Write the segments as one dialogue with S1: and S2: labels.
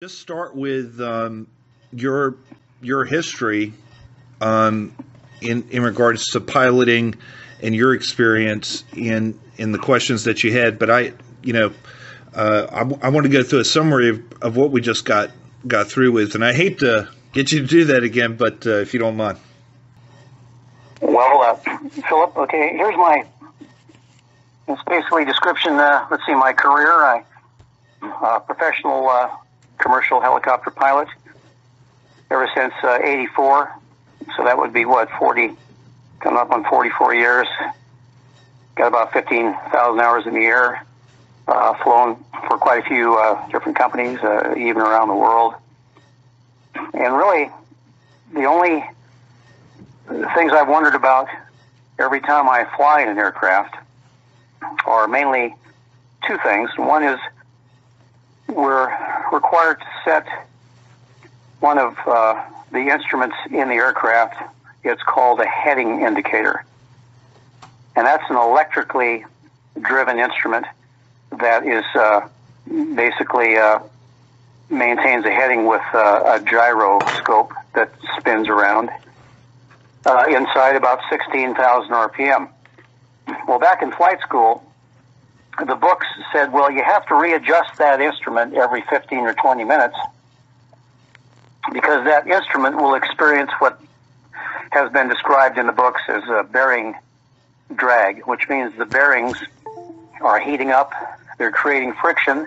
S1: Just start with your your history in regards to piloting and your experience in the questions that you had. But I want to go through a summary of what we just got through with, and I hate to get you to do that again, but if you don't mind.
S2: Well, Philip, okay, here's it's basically description. Let's see, my career. I'm a professional commercial helicopter pilot ever since 84. So that would be, 40, coming up on 44 years. Got about 15,000 hours in the air. Flown for quite a few different companies, even around the world. And really, the only things I've wondered about every time I fly in an aircraft are mainly two things. One is we're required to set one of the instruments in the aircraft. It's called a heading indicator. And that's an electrically driven instrument that is basically maintains a heading with a gyroscope that spins around inside about 16,000 RPM. Well, back in flight school, the books said, well, you have to readjust that instrument every 15 or 20 minutes because that instrument will experience what has been described in the books as a bearing drag, which means the bearings are heating up, they're creating friction,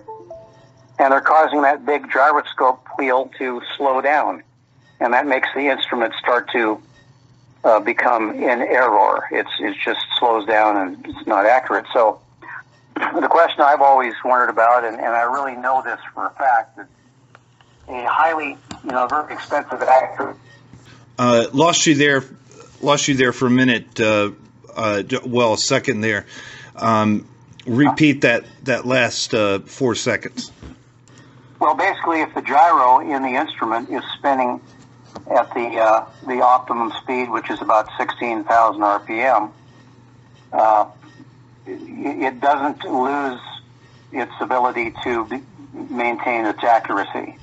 S2: and they're causing that big gyroscope wheel to slow down. And that makes the instrument start to become in error. It just slows down and it's not accurate. So the question I've always wondered about, and I really know this for a fact, that a highly, very expensive actor.
S1: Lost you there for a minute. A second there. Repeat that last 4 seconds.
S2: Well, basically, if the gyro in the instrument is spinning at the optimum speed, which is about 16,000 RPM, it doesn't lose its ability to maintain its accuracy.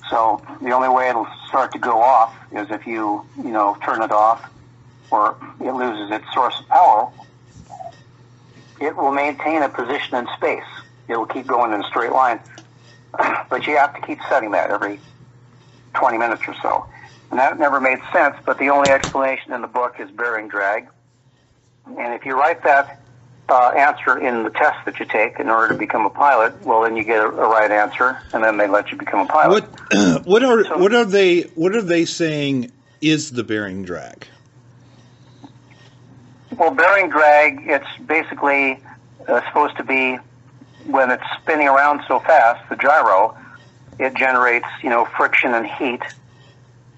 S2: So the only way it'll start to go off is if you turn it off or it loses its source of power. It will maintain a position in space. It will keep going in a straight line. But you have to keep setting that every 20 minutes or so. And that never made sense, but the only explanation in the book is bearing drag. And if you write that answer in the test that you take in order to become a pilot, well, then you get a right answer, and then they let you become a pilot.
S1: What are they saying is the bearing drag?
S2: Well, bearing drag, it's basically supposed to be when it's spinning around so fast, the gyro, it generates, friction and heat.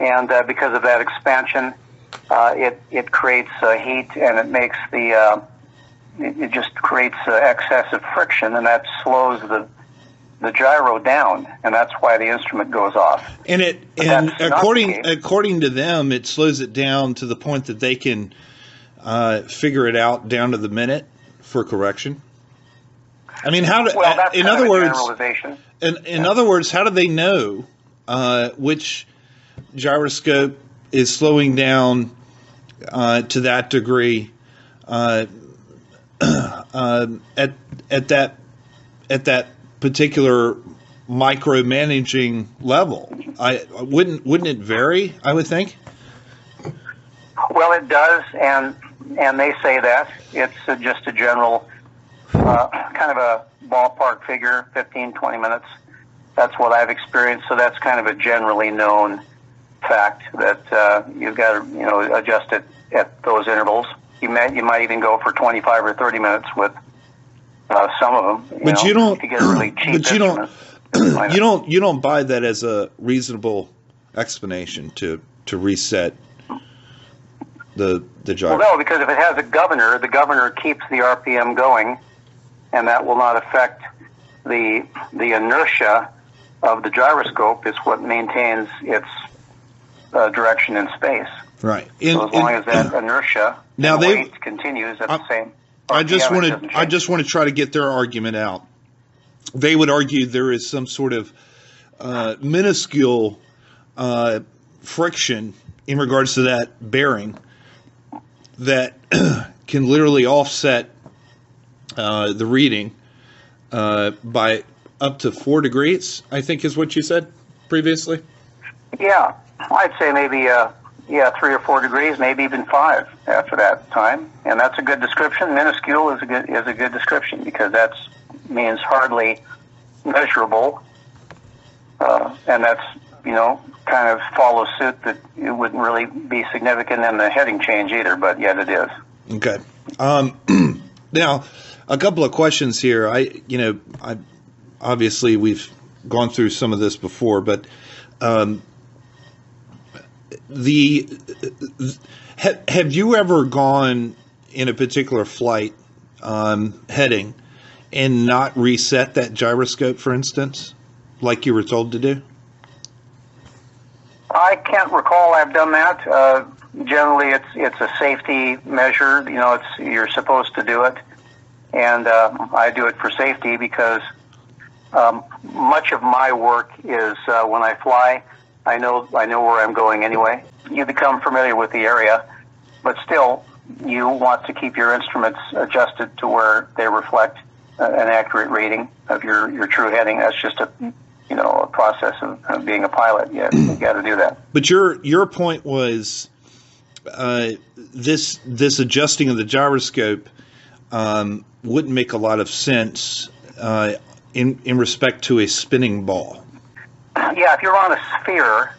S2: And because of that expansion, it creates heat, and it makes it just creates excessive friction, and that slows the gyro down, and that's why the instrument goes off.
S1: And according to them, it slows it down to the point that they can figure it out down to the minute for correction. I mean, in other words, how do they know which gyroscope is slowing down to that degree at that particular micromanaging level? Wouldn't it vary, I would think?
S2: Well, it does, and they say that it's just a general kind of a ballpark figure, 15, 20 minutes. That's what I've experienced. So that's kind of a generally known fact that you've got to adjust it at those intervals. You might even go for 25 or 30 minutes with some of them.
S1: But you don't.
S2: To get a really cheap instrument.
S1: You don't buy that as a reasonable explanation to reset the gyro.
S2: Well, no, because if it has a governor, the governor keeps the RPM going, and that will not affect the inertia of the gyroscope. It's what maintains its direction in space.
S1: Right.
S2: So as long as that inertia weight continues at the same.
S1: I just want to try to get their argument out. They would argue there is some sort of minuscule friction in regards to that bearing that can literally offset the reading by up to 4 degrees, I think is what you said previously?
S2: Yeah, I'd say maybe 3 or 4 degrees, maybe even 5 after that time. And that's a good description. Minuscule is a good description because that means hardly measurable. And that's, kind of follows suit that it wouldn't really be significant in the heading change either, but yet it is.
S1: Okay. Now, a couple of questions here. I obviously we've gone through some of this before, but have you ever gone in a particular flight heading and not reset that gyroscope, for instance, like you were told to do?
S2: I can't recall I've done that. Generally, it's a safety measure. You're supposed to do it, and I do it for safety because much of my work is when I fly. I know where I'm going anyway. You become familiar with the area, but still, you want to keep your instruments adjusted to where they reflect an accurate reading of your true heading. That's just a process of being a pilot. You got to do that. But
S1: your point was this adjusting of the gyroscope wouldn't make a lot of sense in respect to a spinning ball.
S2: Yeah, if you're on a sphere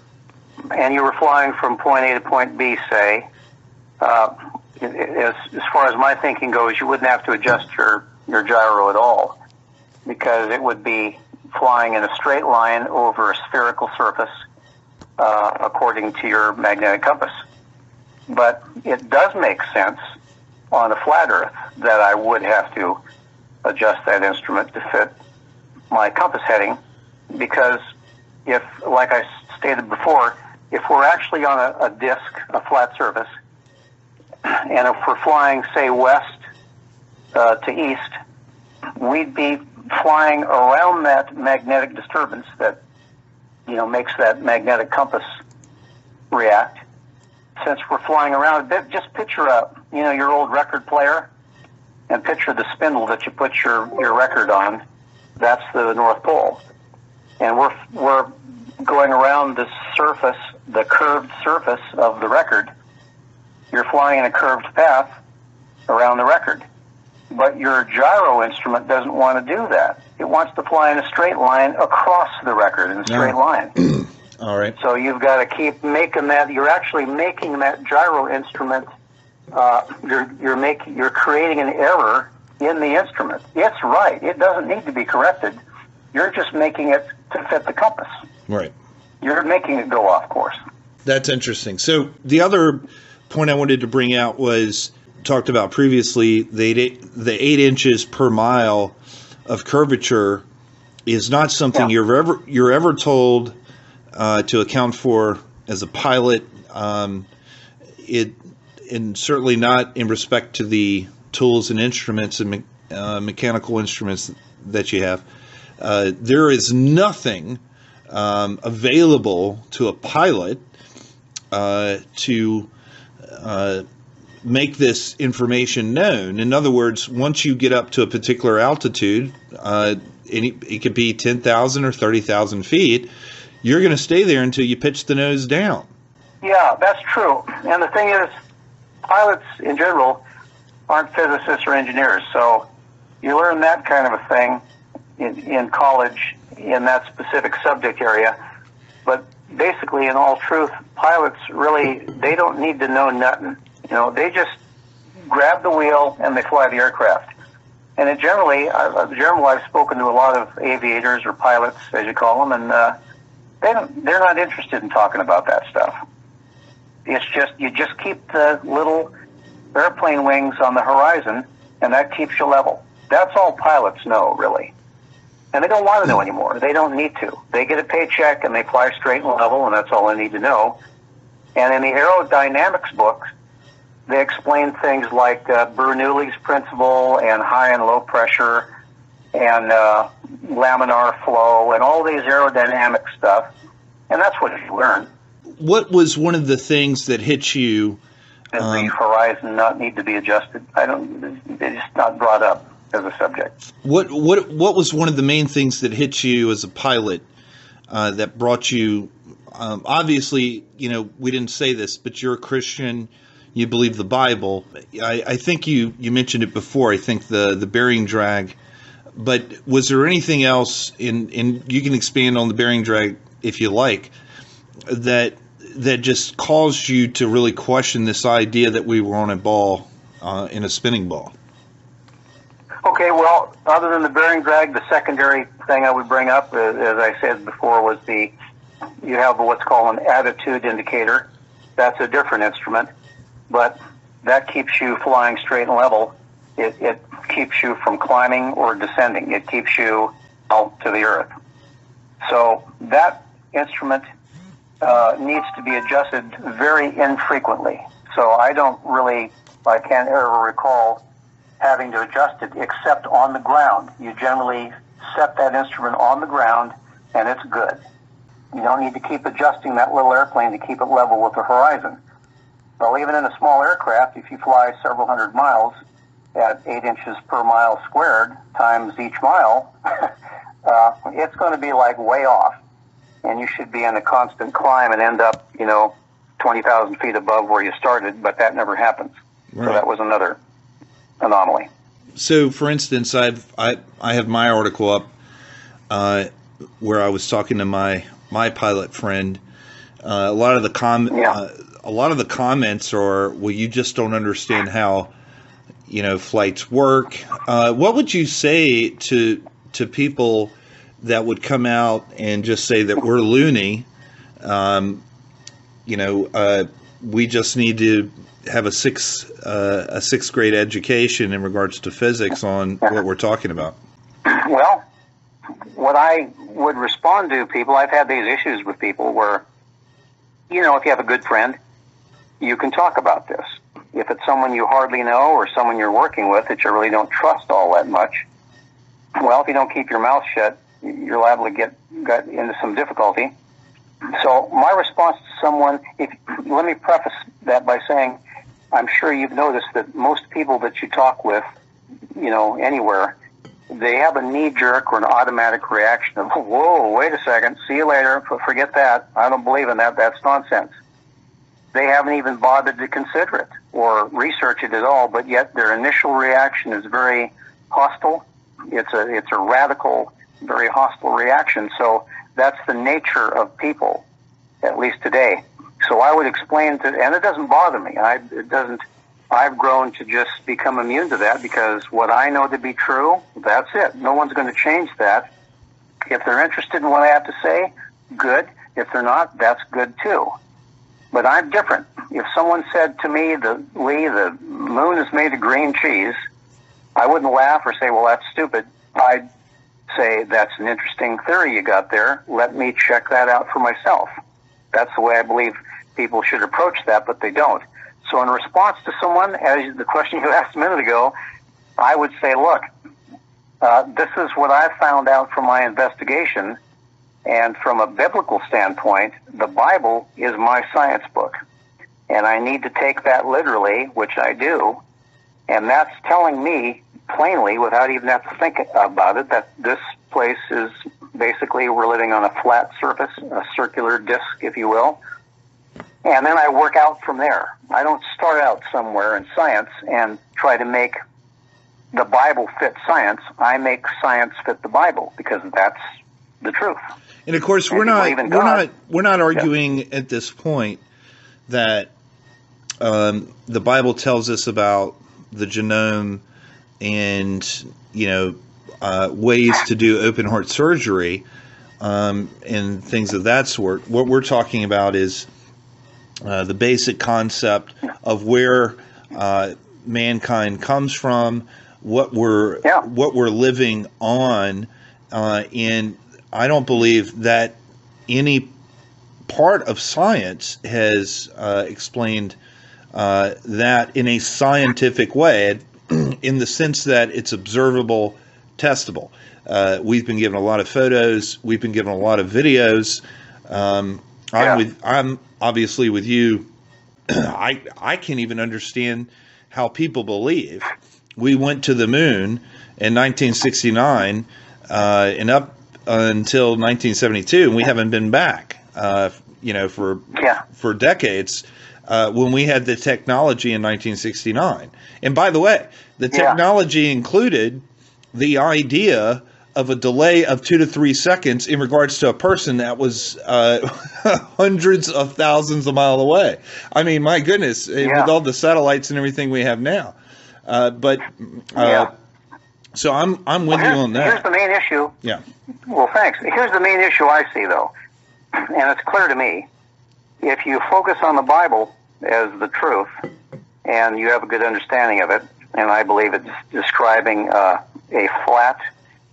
S2: and you were flying from point A to point B, say, as far as my thinking goes, you wouldn't have to adjust your gyro at all because it would be flying in a straight line over a spherical surface according to your magnetic compass. But it does make sense on a flat Earth that I would have to adjust that instrument to fit my compass heading because if, like I stated before, if we're actually on a disk, a flat surface, and if we're flying, say, west to east, we'd be flying around that magnetic disturbance that, makes that magnetic compass react. Since we're flying around, just picture your old record player and picture the spindle that you put your record on. That's the North Pole. And we're going around the surface, the curved surface of the record. You're flying in a curved path around the record. But your gyro instrument doesn't want to do that. It wants to fly in a straight line across the record in a straight line.
S1: All right.
S2: So you've got to keep making that. You're actually making that gyro instrument. You're creating an error in the instrument. It's right. It doesn't need to be corrected. You're just making it to fit the compass.
S1: Right.
S2: You're making it go off course.
S1: That's interesting. So the other point I wanted to bring out was talked about previously, the 8 inches per mile of curvature is not something you're ever told to account for as a pilot. And certainly not in respect to the tools and instruments and mechanical instruments that you have. There is nothing available to a pilot to make this information known. In other words, once you get up to a particular altitude, it could be 10,000 or 30,000 feet, you're going to stay there until you pitch the nose down.
S2: Yeah, that's true. And the thing is, pilots in general aren't physicists or engineers, so you learn that kind of a thing in college in that specific subject area. But basically, in all truth, pilots really, they don't need to know nothing. They just grab the wheel and they fly the aircraft. And I've spoken to a lot of aviators or pilots, as you call them, and they're not interested in talking about that stuff. It's just, you just keep the little airplane wings on the horizon, and that keeps you level. That's all pilots know, really. And they don't want to know anymore. They don't need to. They get a paycheck and they fly straight and level, and that's all they need to know. And in the aerodynamics book, they explain things like Bernoulli's principle and high and low pressure and laminar flow and all these aerodynamic stuff, and that's what you learn.
S1: What was one of the things that hit you?
S2: Does the horizon not need to be adjusted? It's just not brought up as a subject.
S1: What was one of the main things that hit you as a pilot that brought you? Obviously, we didn't say this, but you're a Christian. You believe the Bible. I think you mentioned it before. I think the bearing drag. But was there anything else in you can expand on the bearing drag if you like, that just caused you to really question this idea that we were on a ball, in a spinning ball?
S2: Okay, well, other than the bearing drag, the secondary thing I would bring up, as I said before, was you have what's called an attitude indicator. That's a different instrument, but that keeps you flying straight and level. It keeps you from climbing or descending. It keeps you out to the earth. So that instrument needs to be adjusted very infrequently. So I can't ever recall having to adjust it except on the ground. You generally set that instrument on the ground and it's good. You don't need to keep adjusting that little airplane to keep it level with the horizon. Well, even in a small aircraft, if you fly several hundred miles at 8 inches per mile squared times each mile, it's going to be like way off. And you should be in a constant climb and end up, 20,000 feet above where you started, but that never happens. Right. So that was another anomaly.
S1: So, for instance, I have my article up where I was talking to my pilot friend. A lot of the comments are, well, you just don't understand how flights work. What would you say to people that would come out and just say that we're loony? We just need to have a sixth grade education in regards to physics on what we're talking about.
S2: Well, what I would respond to people, I've had these issues with people where, if you have a good friend, you can talk about this. If it's someone you hardly know or someone you're working with that you really don't trust all that much, well, if you don't keep your mouth shut, you're liable to get into some difficulty. So my response to someone, let me preface that by saying, I'm sure you've noticed that most people that you talk with, anywhere, they have a knee-jerk or an automatic reaction of, whoa, wait a second, see you later, forget that, I don't believe in that, that's nonsense. They haven't even bothered to consider it or research it at all, but yet their initial reaction is very hostile. It's a radical, very hostile reaction. So that's the nature of people, at least today. So I would explain and it doesn't bother me. I've grown to just become immune to that because what I know to be true, that's it. No one's going to change that. If they're interested in what I have to say, good. If they're not, that's good too. But I'm different. If someone said to me, Lee, the moon is made of green cheese, I wouldn't laugh or say, well, that's stupid. I'd say, that's an interesting theory you got there. Let me check that out for myself. That's the way I believe people should approach that, but they don't. So in response to someone, as the question you asked a minute ago, I would say, look, this is what I found out from my investigation. And from a biblical standpoint, the Bible is my science book. And I need to take that literally, which I do. And that's telling me plainly, without even having to think about it, that this place is basically we're living on a flat surface, a circular disc, if you will. And then I work out from there. I don't start out somewhere in science and try to make the Bible fit science. I make science fit the Bible because that's the truth.
S1: And of course, we're not arguing at this point that the Bible tells us about the genome and ways to do open heart surgery and things of that sort. What we're talking about is the basic concept of where mankind comes from, what we're living on, and I don't believe that any part of science has explained that in a scientific way, in the sense that it's observable, testable. We've been given a lot of photos. We've been given a lot of videos. I'm obviously with you. I can't even understand how people believe we went to the moon in 1969 and up until 1972, and we haven't been back. For decades. When we had the technology in 1969. And by the way, the technology included the idea of a delay of 2 to 3 seconds in regards to a person that was hundreds of thousands of miles away. I mean, my goodness, with all the satellites and everything we have now. So I'm with you on that.
S2: Here's the main issue.
S1: Yeah.
S2: Well, thanks. Here's the main issue I see, though, and it's clear to me. If you focus on the Bible as the truth, and you have a good understanding of it, and I believe it's describing a flat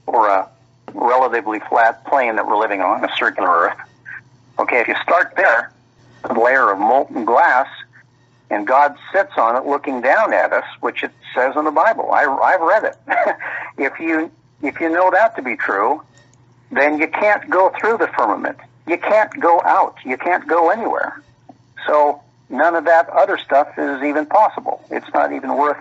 S2: or a relatively flat plane that we're living on, a circular Earth. Okay, if you start there, a layer of molten glass, and God sits on it looking down at us, which it says in the Bible. I've read it. If you know that to be true, then you can't go through the firmament. You can't go out. You can't go anywhere. So none of that other stuff is even possible. It's not even worth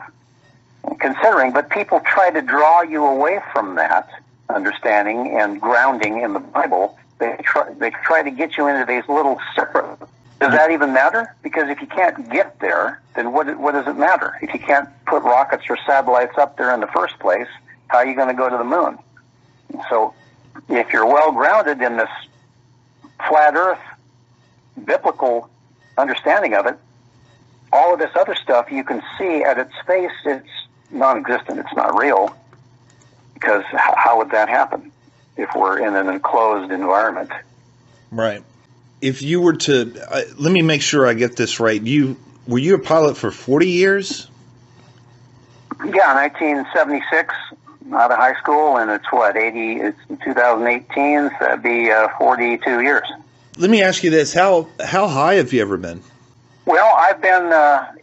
S2: considering. But people try to draw you away from that understanding and grounding in the Bible. They try to get you into these little separate. Does that even matter? Because if you can't get there, then what does it matter? If you can't put rockets or satellites up there in the first place, how are you going to go to the moon? So if you're well grounded in this flat Earth, biblical understanding of it, all of this other stuff you can see at its face, it's non-existent, it's not real. Because how would that happen if we're in an enclosed environment?
S1: Right. If you were to, let me make sure I get this right. Were you a pilot for 40 years?
S2: Yeah, 1976. Out of high school, and it's 2018, so that'd be 42 years.
S1: Let me ask you this: how high have you ever been?
S2: Well, I've been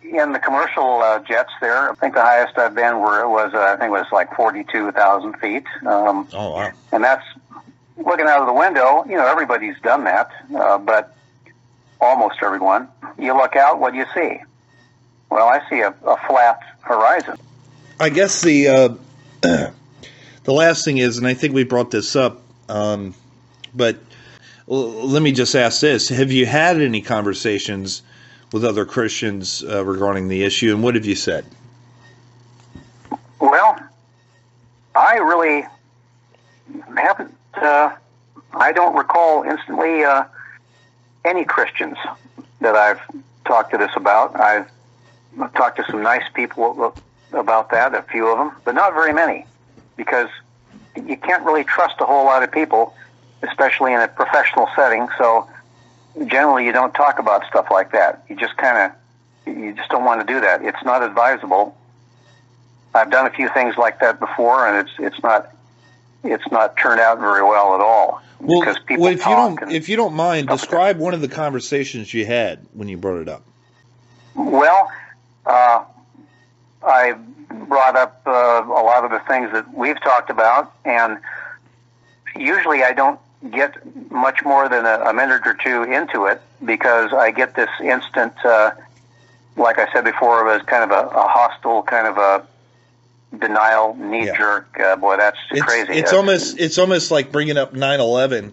S2: in the commercial jets there. I think the highest I've been was like 42,000 feet.
S1: Oh wow!
S2: And that's looking out of the window. You know, everybody's done that, but almost everyone. You look out, what do you see? Well, I see a flat horizon.
S1: I guess the last thing is, and I think we brought this up, but let me just ask this. Have you had any conversations with other Christians regarding the issue, and what have you said?
S2: Well, I really haven't, I don't recall instantly any Christians that I've talked to this about. I've talked to some nice people about that, a few of them, but not very many, because you can't really trust a whole lot of people, especially in a professional setting. So generally you don't talk about stuff like that. You just don't want to do that. It's not advisable. I've done a few things like that before, and it's not turned out very well at all.
S1: Well, because people if you don't mind, describe one of the conversations you had when you brought it up.
S2: Well, I brought up a lot of the things that we've talked about, and usually I don't get much more than a minute or two into it, because I get this instant, like I said before, it was kind of a hostile, kind of a denial, knee-jerk, boy, that's crazy.
S1: It's almost like bringing up 9/11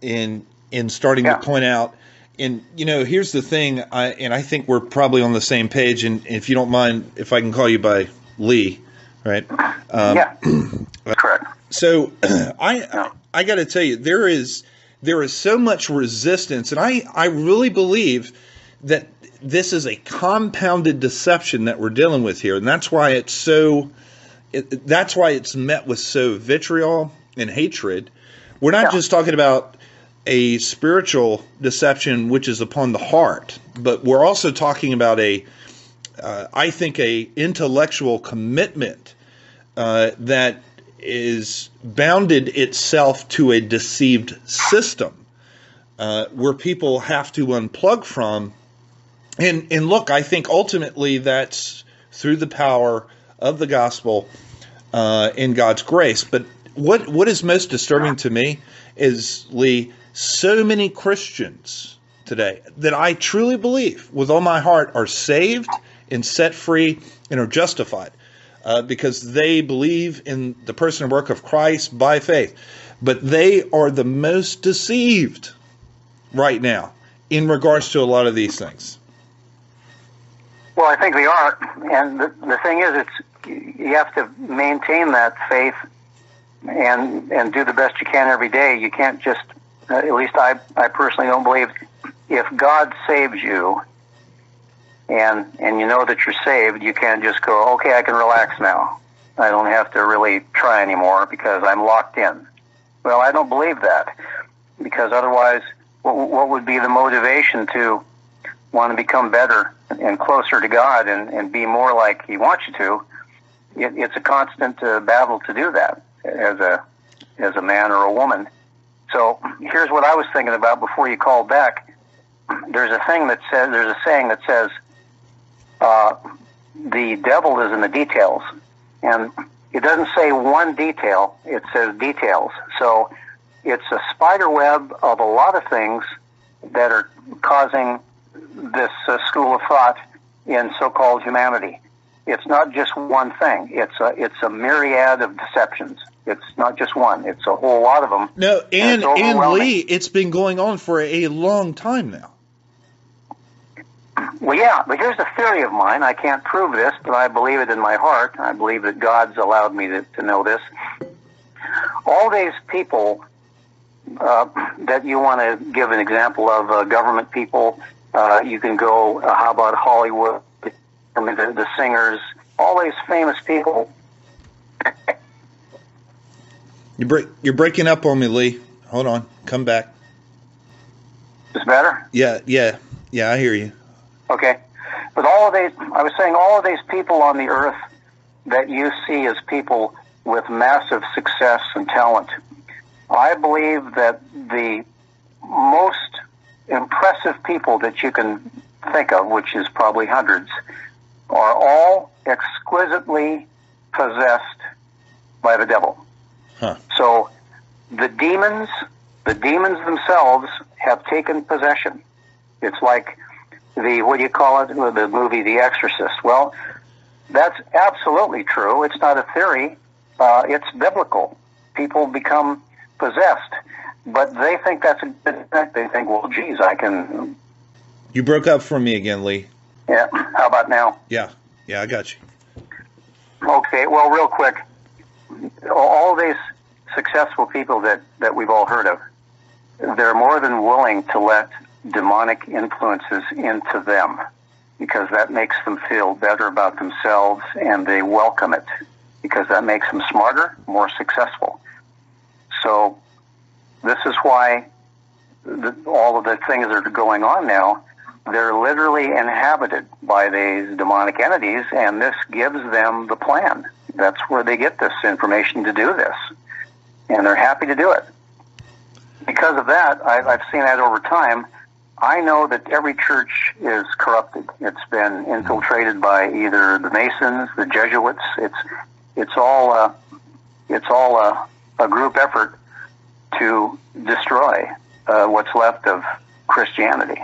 S1: in starting to point out. And, you know, here's the thing, I think we're probably on the same page, and if you don't mind, if I can call you by Lee, right?
S2: Yeah, correct.
S1: So I got to tell you, there is so much resistance, and I really believe that this is a compounded deception that we're dealing with here, and that's why it's met with so vitriol and hatred. We're not just talking about a spiritual deception which is upon the heart, but we're also talking about I think a intellectual commitment that is bounded itself to a deceived system where people have to unplug from. And look, I think ultimately that's through the power of the gospel in God's grace. But what is most disturbing to me is, Lee, so many Christians today that I truly believe with all my heart are saved and set free and are justified because they believe in the person and work of Christ by faith. But they are the most deceived right now in regards to a lot of these things.
S2: Well, I think they are. And the thing is, you have to maintain that faith and do the best you can every day. You can't just, at least I personally don't believe, if God saves you and you know that you're saved, you can't just go, okay, I can relax now. I don't have to really try anymore because I'm locked in. Well, I don't believe that, because otherwise, what would be the motivation to want to become better and closer to God and be more like He wants you to? It's a constant battle to do that as a man or a woman. So here's what I was thinking about before you called back. There's a saying that says the devil is in the details, and it doesn't say one detail, it says details. So it's a spider web of a lot of things that are causing this school of thought in so-called humanity. It's not just one thing. It's a myriad of deceptions. It's not just one. It's a whole lot of them.
S1: No, and Lee, it's been going on for a long time now.
S2: Well, yeah, but here's a theory of mine. I can't prove this, but I believe it in my heart. I believe that God's allowed me to know this. All these people that you want to give an example of, government people, you can go, how about Hollywood, I mean, the singers, all these famous people.
S1: You're breaking up on me, Lee. Hold on. Come back.
S2: Is better?
S1: Yeah, I hear you.
S2: Okay. But I was saying all of these people on the earth that you see as people with massive success and talent, I believe that the most impressive people that you can think of, which is probably hundreds, are all exquisitely possessed by the devil.
S1: Huh.
S2: So the demons themselves have taken possession. It's like what do you call it, the movie The Exorcist. Well, that's absolutely true. It's not a theory. It's biblical. People become possessed, but they think that's a good thing. They think, well, geez, I can...
S1: You broke up for me again, Lee.
S2: Yeah. How about now?
S1: Yeah, I got you.
S2: Okay, well, real quick, all these successful people that we've all heard of, they're more than willing to let demonic influences into them because that makes them feel better about themselves, and they welcome it because that makes them smarter, more successful. So this is why all of the things that are going on now, they're literally inhabited by these demonic entities, and this gives them the plan. That's where they get this information to do this, and they're happy to do it. Because of that, I've seen that over time. I know that every church is corrupted. It's been infiltrated by either the Masons, the Jesuits. It's all a group effort to destroy what's left of Christianity.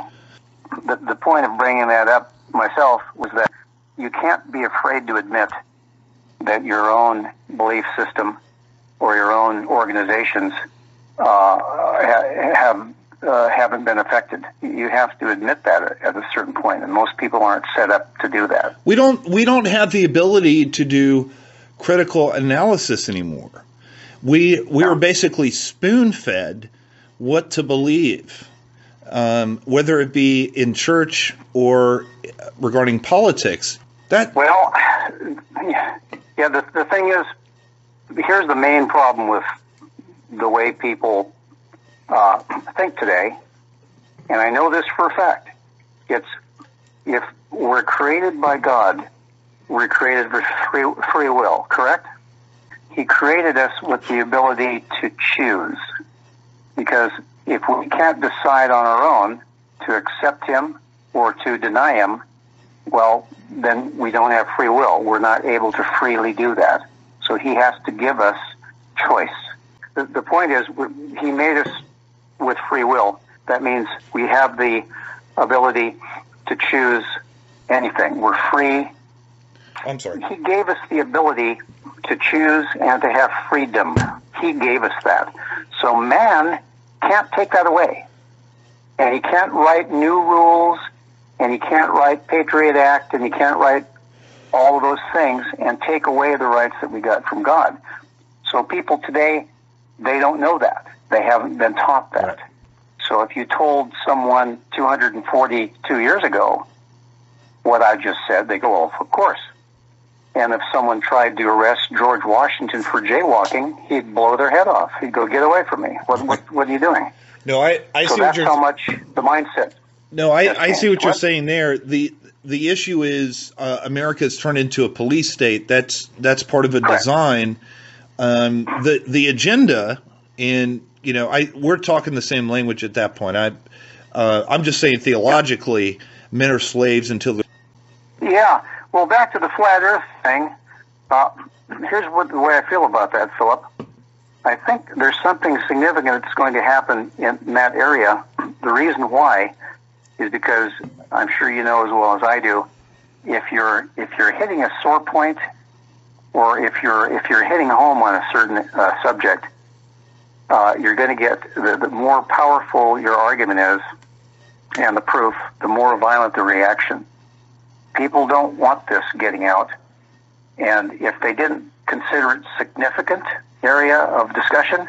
S2: The point of bringing that up myself was that you can't be afraid to admit that your own belief system or your own organizations haven't been affected. You have to admit that at a certain point, and most people aren't set up to do that.
S1: We don't have the ability to do critical analysis anymore. We were basically spoon-fed what to believe, whether it be in church or regarding politics. The thing is, here's the main problem with the way people think today, and I know this for a fact. It's if we're created by God, we're created with free will, correct? He created us with the ability to choose, because if we can't decide on our own to accept Him or to deny Him, well, then we don't have free will. We're not able to freely do that.
S2: So he has to give us choice. The point is, he made us with free will. That means we have the ability to choose anything. We're free.
S1: I'm sorry.
S2: He gave us the ability to choose and to have freedom. He gave us that. So man can't take that away. And he can't write new rules, and he can't write Patriot Act, and he can't write all of those things and take away the rights that we got from God. So people today, they don't know that. They haven't been taught that.
S1: Right.
S2: So if you told someone 242 years ago what I just said, they go, well, of course. And if someone tried to arrest George Washington for jaywalking, he'd blow their head off. He'd go, get away from me. What are you doing?
S1: No, I
S2: so
S1: see
S2: that's
S1: what you're
S2: how much the mindset.
S1: No, I see what you're saying there. The issue is America has turned into a police state. That's part of a
S2: Correct.
S1: design. The agenda, and we're talking the same language at that point. I'm just saying theologically, men are slaves until.
S2: Yeah. Well, back to the flat Earth thing. Here's the way I feel about that, Philip. I think there's something significant that's going to happen in that area. The reason why is because I'm sure you know as well as I do. If you're hitting a sore point, or if you're hitting home on a certain subject, you're going to get the more powerful your argument is, and the proof, the more violent the reaction. People don't want this getting out, and if they didn't consider it significant area of discussion,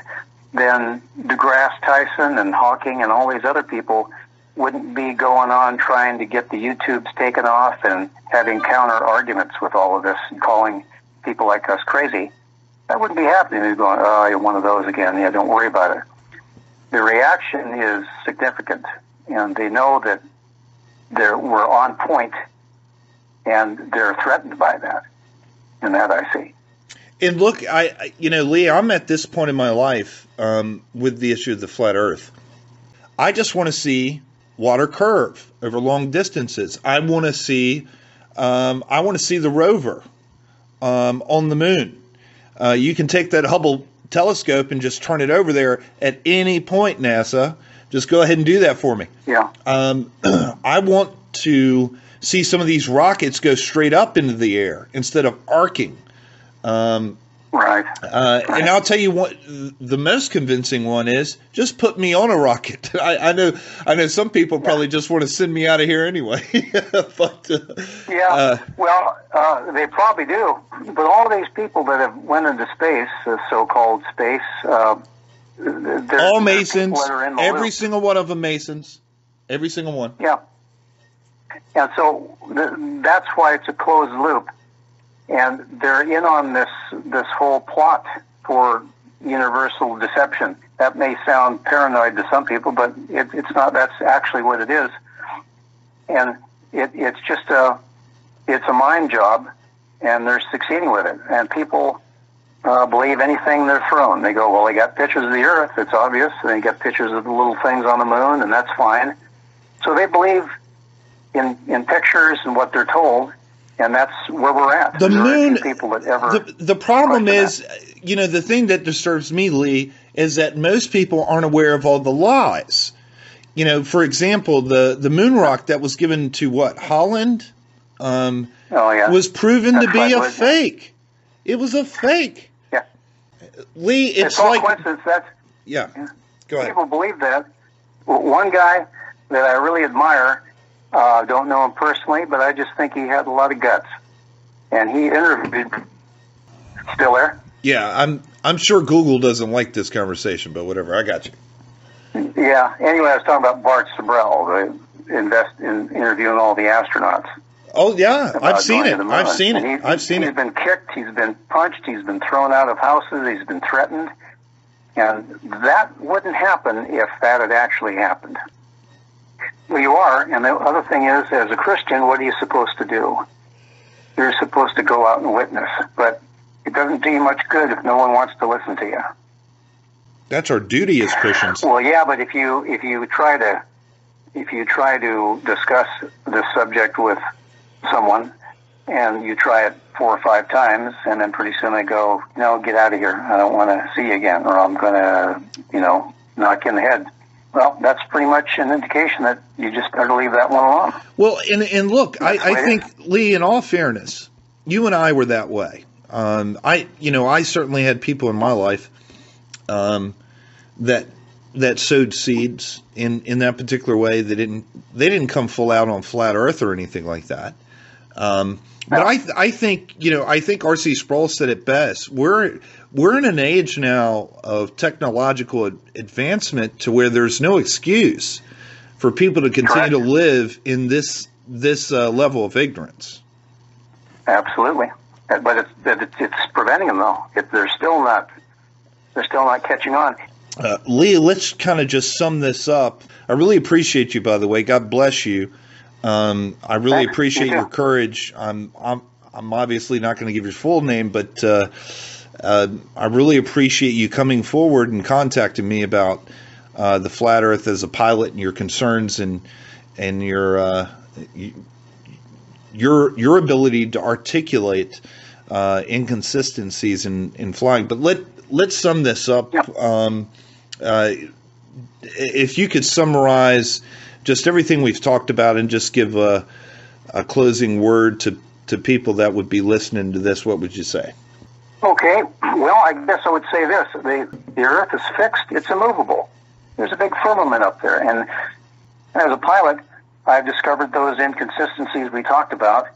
S2: then deGrasse Tyson and Hawking and all these other people wouldn't be going on trying to get the YouTubes taken off and having counter arguments with all of this and calling people like us crazy. That wouldn't be happening. They'd be going, oh, you're one of those again. Yeah, don't worry about it. The reaction is significant, and they know that we're on point, and they're threatened by that. And that I see.
S1: And look, Lee, I'm at this point in my life with the issue of the flat Earth. I just want to see water curve over long distances. I want to see the rover on the moon. You can take that Hubble telescope and just turn it over there at any point, NASA. Just go ahead and do that for me.
S2: Yeah.
S1: I want to see some of these rockets go straight up into the air instead of arcing.
S2: Right.
S1: And I'll tell you what, the most convincing one is just put me on a rocket. I know some people probably just want to send me out of here anyway. But
S2: they probably do. But all these people that have went into space, so-called space, they're
S1: all Masons.
S2: People that are in the
S1: every
S2: loop.
S1: single one of them Masons. Every single one.
S2: Yeah. And so that's why it's a closed loop. And they're in on this whole plot for universal deception. That may sound paranoid to some people, but it's not. That's actually what it is. And it's just it's a mind job, and they're succeeding with it. And people believe anything they're thrown. They go, well, they got pictures of the Earth. It's obvious. And they got pictures of the little things on the moon, and that's fine. So they believe in pictures and what they're told. And that's where we're at.
S1: The moon.
S2: People that ever
S1: the problem is, the thing that disturbs me, Lee, is that most people aren't aware of all the lies. For example, the moon rock that was given to Holland, was proven to be a fake. It was a fake.
S2: Yeah.
S1: Lee, it's
S2: all
S1: like
S2: coincidence.
S1: Yeah. Go ahead.
S2: People believe that. One guy that I really admire. Don't know him personally, but I just think he had a lot of guts. And he interviewed. Still there?
S1: Yeah, I'm sure Google doesn't like this conversation, but whatever. I got you.
S2: Yeah. Anyway, I was talking about Bart Sibrel, the interviewing all the astronauts.
S1: Oh yeah, I've seen it. I've seen it.
S2: He's been kicked. He's been punched. He's been thrown out of houses. He's been threatened. And that wouldn't happen if that had actually happened. Well, you are, and the other thing is, as a Christian, what are you supposed to do? You're supposed to go out and witness, but it doesn't do you much good if no one wants to listen to you.
S1: That's our duty as Christians.
S2: Well, yeah, but if you try to discuss this subject with someone, and you try it 4 or 5 times, and then pretty soon they go, no, get out of here. I don't want to see you again, or I'm going to, knock you in the head. Well, that's pretty much an indication that you just better leave that one alone.
S1: Well, and look, I think, Lee, in all fairness, you and I were that way. I certainly had people in my life that sowed seeds in that particular way. They didn't come full out on flat Earth or anything like that. But I think R.C. Sproul said it best. We're in an age now of technological advancement to where there's no excuse for people to continue to live in this level of ignorance.
S2: Absolutely, but it's preventing them though. They're still not catching on.
S1: Lee, let's kind of just sum this up. I really appreciate you, by the way. God bless you. I really appreciate your courage. I'm obviously not going to give your full name, but I really appreciate you coming forward and contacting me about the flat Earth as a pilot and your concerns and your ability to articulate inconsistencies in flying. But let's sum this up. If you could summarize just everything we've talked about and just give a closing word to people that would be listening to this, what would you say?
S2: Okay, well, I guess I would say this. The Earth is fixed. It's immovable. There's a big firmament up there. And as a pilot, I've discovered those inconsistencies we talked about,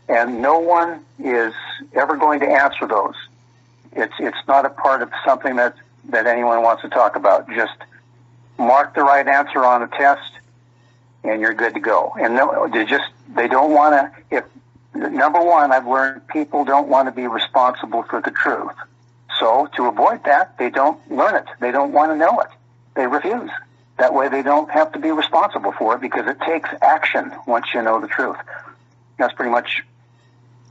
S2: and no one is ever going to answer those. It's not a part of something that anyone wants to talk about. Just mark the right answer on a test, and you're good to go. And no, they don't want to. Number one, I've learned people don't want to be responsible for the truth. So to avoid that, they don't learn it. They don't want to know it. They refuse. That way they don't have to be responsible for it, because it takes action once you know the truth. That's pretty much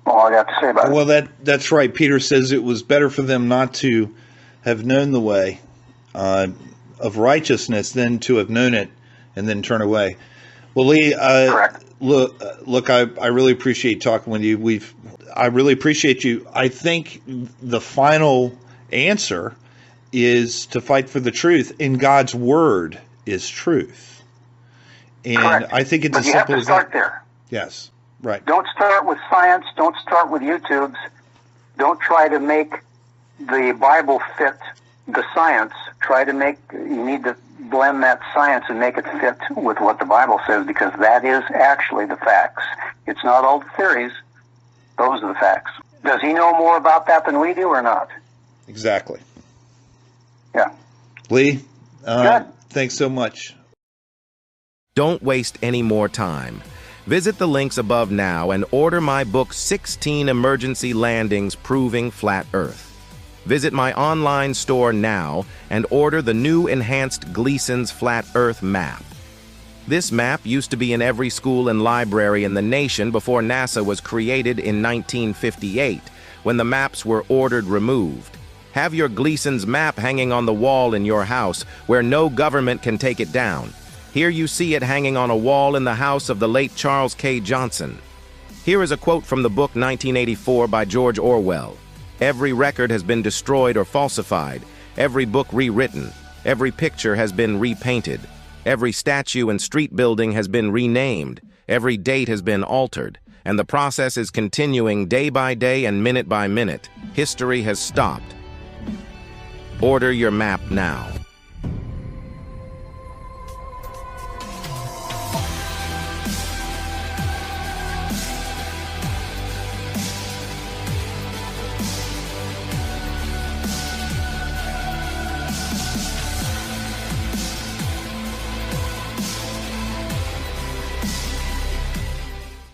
S2: all I got to say about it.
S1: Well, that's right. Peter says it was better for them not to have known the way of righteousness than to have known it and then turn away. Well, Lee,
S2: correct.
S1: Look, I really appreciate talking with you. I really appreciate you. I think the final answer is to fight for the truth, and God's word is truth. And
S2: correct.
S1: I think it's
S2: but
S1: as
S2: you
S1: simple
S2: have to
S1: as
S2: start
S1: that.
S2: there.
S1: Yes, right.
S2: Don't start with science. Don't start with YouTubes. Don't try to make the Bible fit the science. You need to blend that science and make it fit with what the Bible says, because that is actually the facts. It's not all the theories. Those are the facts. Does he know more about that than we do or not?
S1: Exactly.
S2: Yeah.
S1: Lee, thanks so much.
S3: Don't waste any more time. Visit the links above now and order my book, 16 Emergency Landings Proving Flat Earth. Visit my online store now and order the new enhanced Gleason's Flat Earth map. This map used to be in every school and library in the nation before NASA was created in 1958, when the maps were ordered removed. Have your Gleason's map hanging on the wall in your house where no government can take it down. Here you see it hanging on a wall in the house of the late Charles K. Johnson. Here is a quote from the book 1984 by George Orwell. Every record has been destroyed or falsified, every book rewritten, every picture has been repainted, every statue and street building has been renamed, every date has been altered, and the process is continuing day by day and minute by minute. History has stopped. Order your map now.